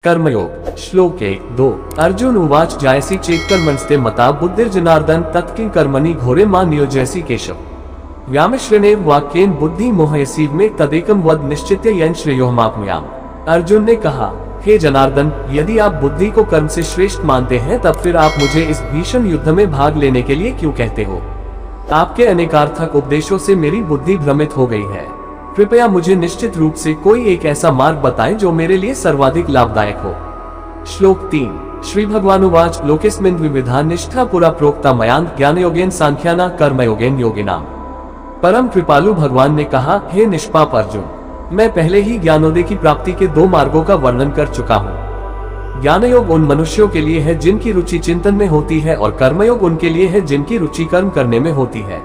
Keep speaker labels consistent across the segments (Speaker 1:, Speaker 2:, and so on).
Speaker 1: कर्मयोग श्लोक 1-2 अर्जुन उवाच जायसी चेत कर्मणस्ते मता बुद्धिर्जनार्दन तत्किं कर्मणि घोरे मां नियोजयसि केशव व्यामिश्रेणेव वाक्येन बुद्धि मोहयसीव में तदेकम वद निश्चित्य यन श्रेयोहमाप्नुयाम। अर्जुन ने कहा, हे जनार्दन, यदि आप बुद्धि को कर्म से श्रेष्ठ मानते हैं तब फिर आप मुझे इस भीषण युद्ध में भाग लेने के लिए क्यों कहते हो? आपके अनेकार्थक उपदेशों से मेरी बुद्धि भ्रमित हो गई है। कृपया मुझे निश्चित रूप से कोई एक ऐसा मार्ग बताएं जो मेरे लिए सर्वाधिक लाभदायक हो। श्लोक 3 श्री भगवानुवाच लोकेस्मिन् द्विविधा निष्ठा पुरा प्रोक्ता मयान् ज्ञानयोगेन सांख्याना कर्मयोगेन योगिनाम। परम कृपालु भगवान ने कहा, हे निष्पाप अर्जुन, मैं पहले ही ज्ञानोदय की प्राप्ति के 2 मार्गों का वर्णन कर चुका हूँ। ज्ञानयोग उन मनुष्यों के लिए है जिनकी रुचि चिंतन में होती है और कर्मयोग उनके लिए है जिनकी रुचि कर्म करने में होती है।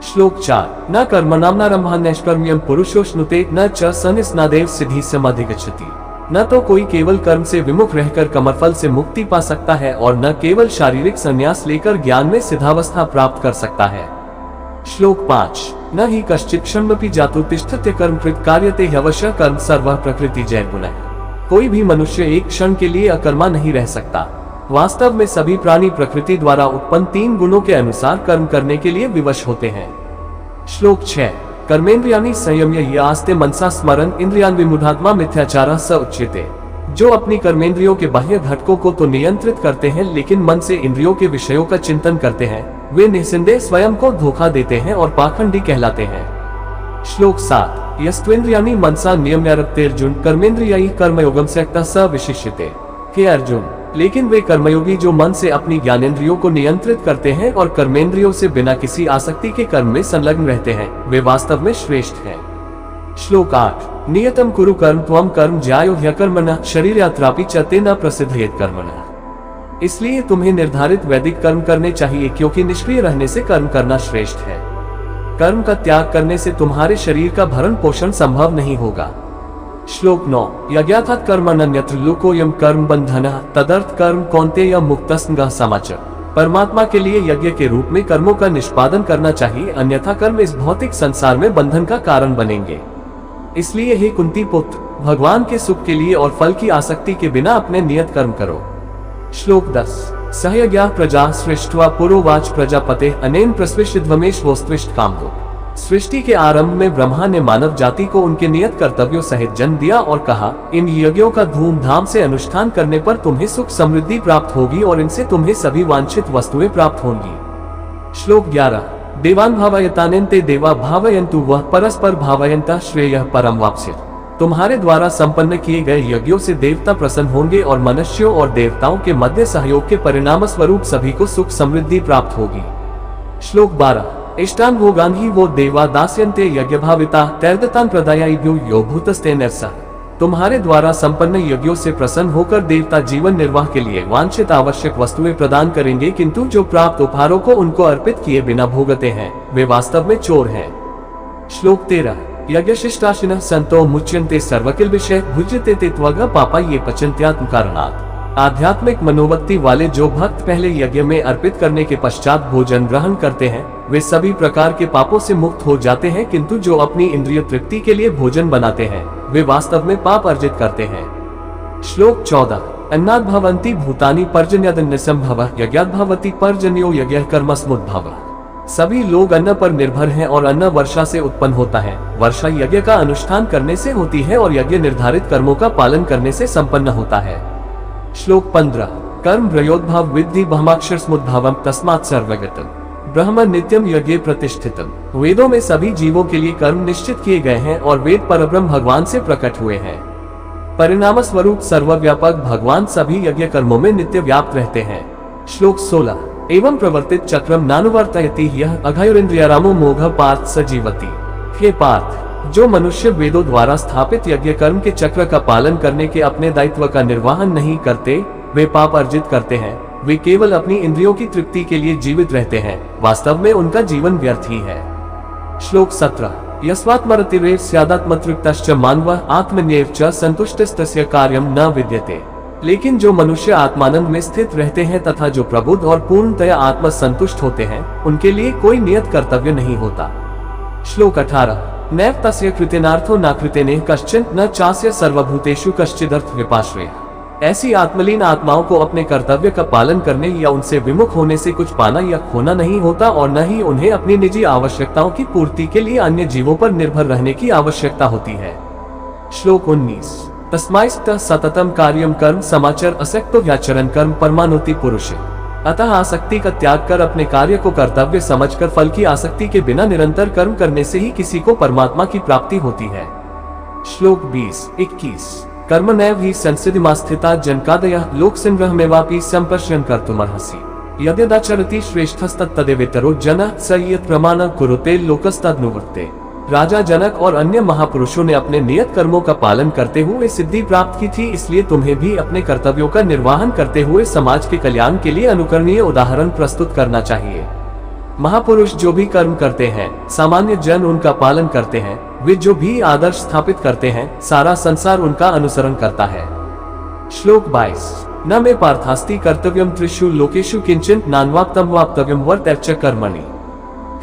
Speaker 1: श्लोक 4 न कर्मणामनारंभान्यष्कर्म्यं पुरुषोश्नुते न च सनिस्नादेव सिद्धि समधिगच्छति। न तो कोई केवल कर्म से विमुख रहकर कमरफल से मुक्ति पा सकता है और न केवल शारीरिक संन्यास लेकर ज्ञान में सिद्धावस्था प्राप्त कर सकता है। श्लोक 5 न हि कश्चित् क्षणमपि जातु तिष्ठत्य कर्मकृत कार्यते ह्यवश्य कर्म सर्वः प्रकृति जयगुणः। कोई भी मनुष्य एक क्षण के लिए अकर्मा नहीं रह सकता। वास्तव में सभी प्राणी प्रकृति द्वारा उत्पन्न 3 गुणों के अनुसार कर्म करने के लिए विवश होते हैं। श्लोक 6 कर्मेंद्रियाणि संयम्य ये आस्ते मनसा स्मरन् इंद्रियान् विमूढ़ात्मा मिथ्याचारः स उच्यते। जो अपनी कर्मेंद्रियों के बाह्य घटकों को तो नियंत्रित करते हैं लेकिन मन से इंद्रियों के विषयों का चिंतन करते हैं, वे निस्संदेह स्वयं को धोखा देते हैं और पाखंडी कहलाते हैं। श्लोक 7 यस्त्वेन्द्रियाणि मनसा नियम्यारप्तेर्जुन कर्मेंद्रियाणि कर्मयोगम त्यक्त्वा स विशिष्यते। हे अर्जुन, लेकिन वे कर्मयोगी जो मन से अपनी ज्ञानेंद्रियों को नियंत्रित करते हैं और कर्मेंद्रियों से बिना किसी आसक्ति के कर्म में संलग्न रहते हैं, वे वास्तव में श्रेष्ठ हैं। श्लोक 8 नियतम कुरु कर्म त्वं कर्म ज्यायो ह्यकर्मणः शरीरयात्रापि च तेन प्रसिद्धयेत् कर्मणः। इसलिए तुम्हें निर्धारित वैदिक कर्म करने चाहिए क्योंकि निष्क्रिय रहने से कर्म करना श्रेष्ठ है। कर्म का त्याग करने से तुम्हारे शरीर का भरण पोषण संभव नहीं होगा। श्लोक 9 यज्ञार्थात् कर्मण्यन्यत्र लोकोऽयं कर्म बन्धनः तदर्थ कर्म कौन्तेय मुक्तस्संगः समाचर। परमात्मा के लिए यज्ञ के रूप में कर्मों का निष्पादन करना चाहिए, अन्यथा कर्म इस भौतिक संसार में बंधन का कारण बनेंगे। इसलिए हे कुंती पुत्र, भगवान के सुख के लिए और फल की आसक्ति के बिना अपने नियत कर्म करो। श्लोक 10 सहयज्ञा प्रजा सृष्ट्वा पुरोवाच प्रजापते अनेन प्रस्विष्यध्वमेष्वोस्त्विष्ट कामधुक्। सृष्टि के आरंभ में ब्रह्मा ने मानव जाति को उनके नियत कर्तव्यों सहित जन्म दिया और कहा, इन यज्ञों का धूमधाम से अनुष्ठान करने पर तुम्हें सुख समृद्धि प्राप्त होगी और इनसे तुम्हें सभी वांछित वस्तुएं प्राप्त होंगी। श्लोक 11 देवान् भावयतानेन ते देवा भावयन्तु वह परस्पर भावयन्तः श्रेयः परम वाप्स्यति। तुम्हारे द्वारा संपन्न किए गए यज्ञों से देवता प्रसन्न होंगे और मनुष्यों और देवताओं के मध्य सहयोग के परिणाम स्वरूप सभी को सुख समृद्धि प्राप्त होगी। श्लोक 12 इष्टान् भोगान् हि वो देवा दास्यन्ते यज्ञभाविता तैर्दतान् प्रदायैभ्यो यो भूतस्तेन सः। तुम्हारे द्वारा संपन्न यज्ञों से प्रसन्न होकर देवता जीवन निर्वाह के लिए वांछित आवश्यक वस्तुएं प्रदान करेंगे, किंतु जो प्राप्त उपहारों को उनको अर्पित किए बिना भोगते हैं वे वास्तव में चोर हैं। श्लोक 13 यज्ञशिष्टाशिनः सन्तो मुच्यन्ते सर्वकिल विषय भुज्यते ते त्वगा पापा ये पचन्त्यात्म कारणात्। आध्यात्मिक मनोवृत्ति वाले जो भक्त पहले यज्ञ में अर्पित करने के पश्चात भोजन ग्रहण करते हैं वे सभी प्रकार के पापों से मुक्त हो जाते हैं, किंतु जो अपनी इंद्रिय तृप्ति के लिए भोजन बनाते हैं वे वास्तव में पाप अर्जित करते हैं। श्लोक 14 अन्नाद् भवन्ति भूतानि पर्जन्यादन्यसंभवः यज्ञाद् भवति पर्जन्यो यज्ञः कर्मसमुद्भवः। सभी लोग अन्न पर निर्भर हैं और अन्न वर्षा से उत्पन्न होता है। वर्षा यज्ञ का अनुष्ठान करने से होती है और यज्ञ निर्धारित कर्मों का पालन करने से संपन्न होता है। श्लोक 15 कर्म ब्रयोद्भाव विद्धि ब्रह्माक्षरसमुद्भवम् तस्मात् सर्वगतम् ब्रह्म नित्यम यज्ञे प्रतिष्ठितम्। वेदों में सभी जीवों के लिए कर्म निश्चित किए गए हैं और वेद परब्रह्म भगवान से प्रकट हुए हैं। परिणाम स्वरूप सर्वव्यापक भगवान सभी यज्ञ कर्मों में नित्य व्याप्त रहते हैं। श्लोक 16 एवं प्रवर्तित चक्रम नानुवर्तयति यह अघायुरिन्द्रियारामो मोघ पार्थ स जीवति। हे पार्थ, जो मनुष्य वेदों द्वारा स्थापित यज्ञ कर्म के चक्र का पालन करने के अपने दायित्व का निर्वहन नहीं करते वे पाप अर्जित करते हैं। वे केवल अपनी इंद्रियों की तृप्ति के लिए जीवित रहते हैं, वास्तव में उनका जीवन व्यर्थ ही है। श्लोक 17 यस्वात्मरतिरेव स्यादात्मतृप्तश्च मानवः आत्मन्येव च संतुष्टस्तस्य कार्यम न विद्यते। लेकिन जो मनुष्य आत्मानंद में स्थित रहते हैं तथा जो प्रबुद्ध और पूर्णतया आत्म संतुष्ट होते हैं उनके लिए कोई नियत कर्तव्य नहीं होता। श्लोक 18 नैव तस्य कृतेनार्थो न कृतेने कश्चिन न चास्य सर्वभूतेषु कश्चिदर्थ विपाश्रयः। ऐसी आत्मलीन आत्माओं को अपने कर्तव्य का पालन करने या उनसे विमुख होने से कुछ पाना या खोना नहीं होता और न ही उन्हें अपनी निजी आवश्यकताओं की पूर्ति के लिए अन्य जीवों पर निर्भर रहने की आवश्यकता होती है। श्लोक 19। तस्माइस्तः सततम कार्यम कर्म समाचर असक्तो ह्याचरण कर्म परमानुति पुरुष। अतः आसक्ति का त्याग कर अपने कार्य को कर्तव्य समझकर फल की आसक्ति के बिना निरंतर कर्म करने से ही किसी को परमात्मा की प्राप्ति होती है। श्लोक 20-21। कर्मणैव हि संसिद्धिमास्थिता जनकादयः लोकसंग्रहमेवापि संपश्यन् कर्तुमर्हसि। यद्यदाचरति श्रेष्ठस्तत्तदेवेतरो जनः स यत् प्रमाणं कुरुते लोकस्तदनुवर्ते। राजा जनक और अन्य महापुरुषों ने अपने नियत कर्मों का पालन करते हुए सिद्धि प्राप्त की थी, इसलिए तुम्हें भी अपने कर्तव्यों का निर्वहन करते हुए समाज के कल्याण के लिए अनुकरणीय उदाहरण प्रस्तुत करना चाहिए। महापुरुष जो भी कर्म करते हैं, सामान्य जन उनका पालन करते हैं। वे जो भी आदर्श स्थापित करते हैं, सारा संसार उनका अनुसरण करता है। श्लोक 22। न मे पार्थास्ति कर्तव्यम त्रिषु लोकेषु किंचन नान्वाप्तम वाप्तव्यम वर्तैश्च कर्मणि।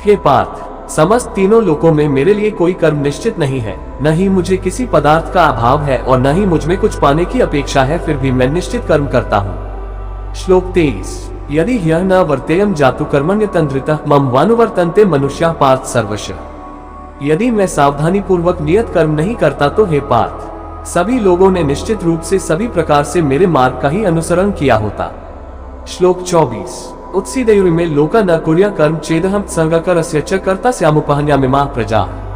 Speaker 1: हे पार्थ, समस्त तीनों लोकों में मेरे लिए कोई कर्म निश्चित नहीं है, न ही मुझे किसी पदार्थ का अभाव है और न ही मुझमें कुछ पाने की अपेक्षा है, फिर भी मैं निश्चित कर्म करता हूँ। श्लोक 23। यदि ह्यः न वर्तेयं जातु कर्मण्यतन्द्रितः मम वानुवर्तन्ते मनुष्याः पार्थ सर्वशः। यदि मैं सावधानी पूर्वक नियत कर्म नहीं करता तो हे पार्थ, सभी लोगों ने निश्चित रूप से सभी प्रकार से मेरे मार्ग का ही अनुसरण किया होता। श्लोक 24। उत्सीदेयुरिमे लोका न कुर्या कर्म चेदहं संगकरस्य च कर्तास्यामुपहन्यामिमाः प्रजाः।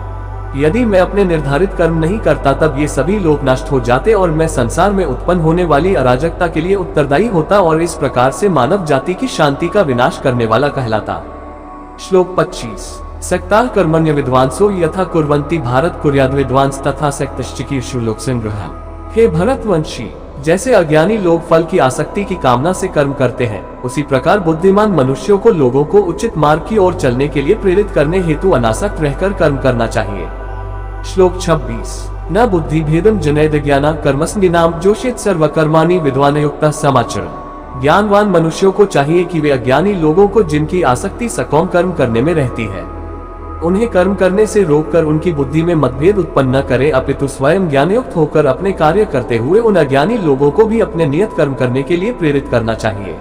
Speaker 1: यदि मैं अपने निर्धारित कर्म नहीं करता तब ये सभी लोग नष्ट हो जाते और मैं संसार में उत्पन्न होने वाली अराजकता के लिए उत्तरदायी होता और इस प्रकार से मानव जाति की शांति का विनाश करने वाला कहलाता। श्लोक 25। सक्ताः कर्मण्य विद्वांसो यथा कुर्वन्ति भारत कुर्याद् विद्वांस तथा सक्तश्चिकीर्षु लोकसंग्रह। हे भरतवंशी, जैसे अज्ञानी लोग फल की आसक्ति की कामना से कर्म करते हैं, उसी प्रकार बुद्धिमान मनुष्यों को लोगों को उचित मार्ग की ओर चलने के लिए प्रेरित करने हेतु अनासक्त रहकर कर्म करना चाहिए। श्लोक 26। न बुद्धि भेदम जनैद ज्ञाना कर्मस्मिनाम जोषेत सर्वकर्माणि विद्वानयुक्तः समाचरन्। ज्ञानवान मनुष्यों को चाहिए कि वे अज्ञानी लोगों को जिनकी आसक्ति सकौम कर्म करने में रहती है, उन्हें कर्म करने से रोककर उनकी बुद्धि में मतभेद उत्पन्न न करे, अपितु स्वयं ज्ञानयुक्त होकर अपने कार्य करते हुए उन अज्ञानी लोगों को भी अपने नियत कर्म करने के लिए प्रेरित करना चाहिए।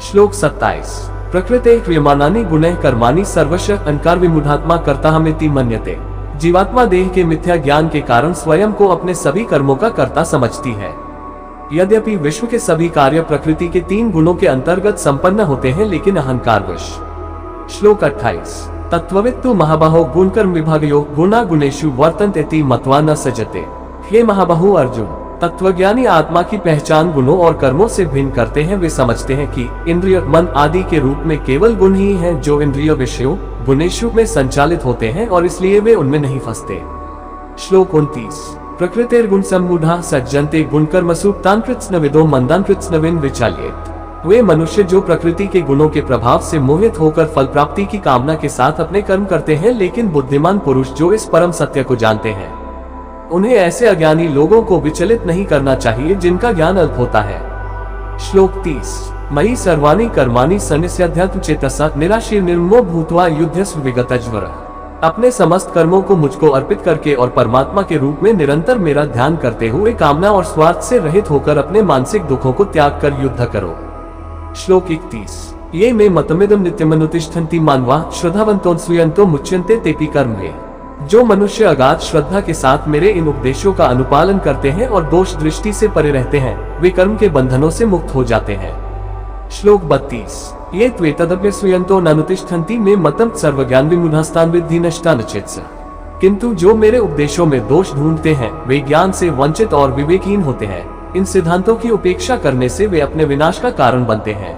Speaker 1: श्लोक 27। प्रकृते क्रियमाणानि गुणैः कर्माणि सर्वशः अहंकार विमूढ़ात्मा कर्ताहमिति मन्यते। जीवात्मा देह के मिथ्या ज्ञान के कारण स्वयं को अपने सभी कर्मों का कर्ता समझती है। यद्यपि विश्व के सभी कार्य प्रकृति के 3 गुणों के अंतर्गत संपन्न होते हैं, लेकिन अहंकारवश। श्लोक 28। तत्त्ववित्तु महाबाहो गुणकर्म विभागयो गुणा गुणेषु वर्तन्ते मत्वा न सजते। हे महाबाहु अर्जुन, तत्वज्ञानी आत्मा की पहचान गुणों और कर्मों से भिन्न करते हैं। वे समझते हैं कि इंद्रिय, मन आदि के रूप में केवल गुण ही हैं जो इंद्रिय विषयों गुणेषु में संचालित होते हैं और इसलिए वे उनमें नहीं फंसते। श्लोक 29। प्रकृतिर्गुण सम्मूढ़ा सज्जन्ते गुणकर्मसु तान् कृत्स्नविदो मंदान् कृत्स्नविन् विचाल्येत। वे मनुष्य जो प्रकृति के गुणों के प्रभाव से मोहित होकर फल प्राप्ति की कामना के साथ अपने कर्म करते हैं, लेकिन बुद्धिमान पुरुष जो इस परम सत्य को जानते हैं, उन्हें ऐसे अज्ञानी लोगों को विचलित नहीं करना चाहिए जिनका ज्ञान अल्प होता है। श्लोक 30। मयि सर्वाणि कर्माणि सन्न्यस्याध्यात्म चेतसा निराशीर निर्ममो भूत्वा युध्यस्व विगतज्वरः। अपने समस्त कर्मों को मुझको अर्पित करके और परमात्मा के रूप में निरंतर मेरा ध्यान करते हुए कामना और स्वार्थ से रहित होकर अपने मानसिक दुखों को त्याग कर युद्ध करो। श्लोक 31। ये मे मतमिदं नित्यमनुतिष्ठन्ति मानवा श्रद्धावन्तो स्वीयन्तो मुच्यन्ते तेपि कर्मणे। जो मनुष्य अगाध श्रद्धा के साथ मेरे इन उपदेशों का अनुपालन करते हैं और दोष दृष्टि से परे रहते हैं, वे कर्म के बंधनों से मुक्त हो जाते हैं। श्लोक 32। ये त्वेतदप्य स्वीयन्तो नानुतिष्ठन्ति मे मतम सर्वज्ञान विमूढ़ास्तान् विद्धि नष्टान् चेत्स। किंतु जो मेरे उपदेशों में दोष ढूंढते हैं, वे ज्ञान से वंचित और विवेकहीन होते हैं। इन सिद्धांतों की उपेक्षा करने से वे अपने विनाश का कारण बनते हैं।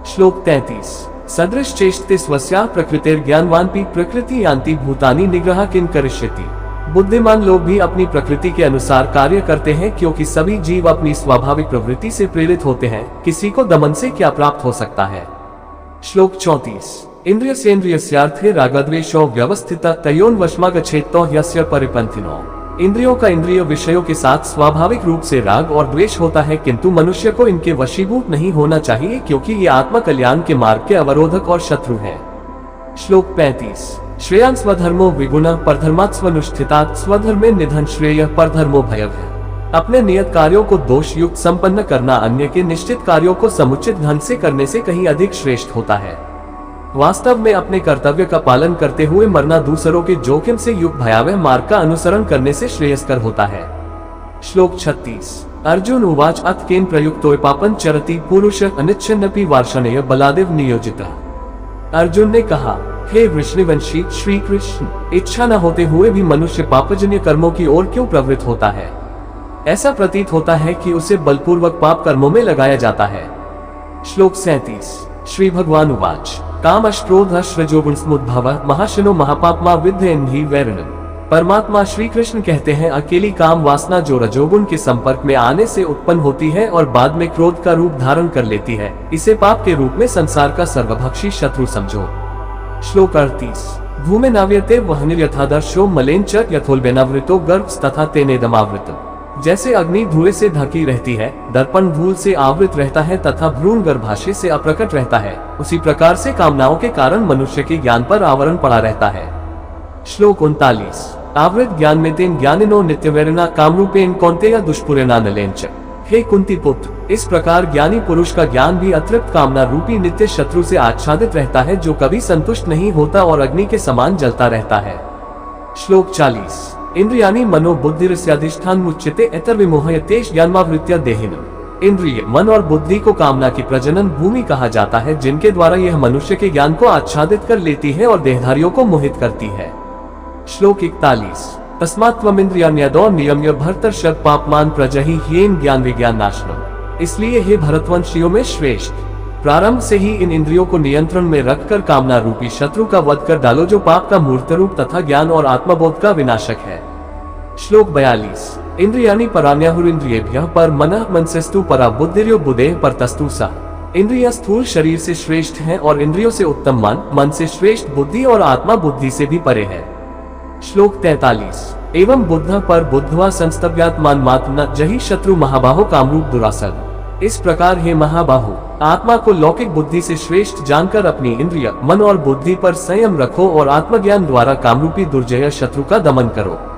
Speaker 1: श्लोक 33। सदृश चेष्टते स्वस्याः प्रकृतिर्ज्ञानवानपि प्रकृति यान्ति भूतानि निग्रह किं करिष्यति। बुद्धिमान लोग भी अपनी प्रकृति के अनुसार कार्य करते हैं, क्योंकि सभी जीव अपनी स्वाभाविक प्रवृत्ति से प्रेरित होते हैं। किसी को दमन से क्या प्राप्त हो सकता है। श्लोक 34। इंद्रियस्येन्द्रियस्यार्थे रागद्वेषौ व्यवस्थिता तयोर्वशमागच्छेत्तो ह्यस्य परिपन्थिनो। इंद्रियों का इंद्रिय विषयों के साथ स्वाभाविक रूप से राग और द्वेष होता है, किंतु मनुष्य को इनके वशीभूत नहीं होना चाहिए, क्योंकि ये आत्मा कल्याण के मार्ग के अवरोधक और शत्रु हैं। श्लोक 35। श्रेयान् स्वधर्मो विगुणः परधर्मात् स्वनुष्ठितात् स्वधर्मे निधन श्रेयः परधर्मो भयः। अपने नियत कार्यों को दोष युक्त संपन्न करना अन्य के निश्चित कार्यों को समुचित ढंग से करने से कहीं अधिक श्रेष्ठ होता है। वास्तव में अपने कर्तव्य का पालन करते हुए मरना दूसरों के जोखिम से युक्त भयावह मार्ग का अनुसरण करने से श्रेयस्कर होता है। श्लोक 36। अर्जुन उवाच अथ केन प्रयुक्तो पापं चरति पुरुष अनिच्छन्नपि वार्षणेय बलादेव नियोजितः। अर्जुन ने कहा, हे वृषणवंशी श्री कृष्ण, इच्छा न होते हुए भी मनुष्य पापजन्य कर्मों की ओर क्यों प्रवृत्त होता है? ऐसा प्रतीत होता है कि उसे बलपूर्वक पाप कर्मों में लगाया जाता है। श्लोक 37। श्री भगवान उवाच काम क्रोध रजोगुणसमुद्भव महाशनो महापापमा विद्धि वैरण। परमात्मा श्री कृष्ण कहते हैं, अकेली काम वासना जो रजोगुण के संपर्क में आने से उत्पन्न होती है और बाद में क्रोध का रूप धारण कर लेती है, इसे पाप के रूप में संसार का सर्वभक्षी शत्रु समझो। श्लोक 38। भूमे नाव्यते वहनिर्यथादर्शो मलेन च यथोल्बेनावृतो गर्भ तथा तेनेदमावृत। जैसे अग्नि धुएं से ढकी रहती है, दर्पण धूल से आवृत रहता है तथा भ्रूण गर्भाशय से अप्रकट रहता है, उसी प्रकार से कामनाओं के कारण मनुष्य के ज्ञान पर आवरण पड़ा रहता है। श्लोक 39। आवृत ज्ञान में तेन ज्ञानिनो नित्यवैरिणा कामरूपेण कौन्तेय दुष्पुरेणा नलेंच। हे कुंती पुत्र, इस प्रकार ज्ञानी पुरुष का ज्ञान भी अतृप्त कामना रूपी नित्य शत्रु से आच्छादित रहता है, जो कभी संतुष्ट नहीं होता और अग्नि के समान जलता रहता है। श्लोक 40। इंद्रियाणि मनो बुद्धिरस्याधिष्ठान मुच्यते एतर्विमोहयतेष ज्ञानमावृत्य देहिनम्। इंद्रिय, मन और बुद्धि को कामना की प्रजनन भूमि कहा जाता है, जिनके द्वारा यह मनुष्य के ज्ञान को आच्छादित कर लेती है और देहधारियों को मोहित करती है। श्लोक 41। तस्मात् त्वमिन्द्रियाण्यदो नियम्य भर्तर्षभ पापमान प्रजहि ह्येन ज्ञान विज्ञान नाशनम्। इसलिए हे भरतवंशियों में श्रेष्ठ, प्रारंभ से ही इन इंद्रियों को नियंत्रण में रखकर कामना रूपी शत्रु का वध कर डालो, जो पाप का मूर्त रूप तथा ज्ञान और आत्मबोध का विनाशक है। श्लोक 42। इंद्रियाणि पराण्याहुरिन्द्रियेभ्यः पर मनः मनसेस्तु परा बुद्धिर्यो बुद्धेः परतस्तु सः। इंद्रियां स्थूल शरीर से श्रेष्ठ हैं और इंद्रियों से उत्तम मन से श्रेष्ठ बुद्धि और आत्मा बुद्धि से भी परे है। श्लोक 43। एवं बुद्ध पर बुद्धवा संस्तव्यात्मान मात्मना जहि शत्रु महाबाहो कामरूप दुरासन। इस प्रकार हे महाबाहु, आत्मा को लौकिक बुद्धि से श्रेष्ठ जानकर अपनी इंद्रिय, मन और बुद्धि पर संयम रखो और आत्मज्ञान द्वारा कामरूपी दुर्जय शत्रु का दमन करो।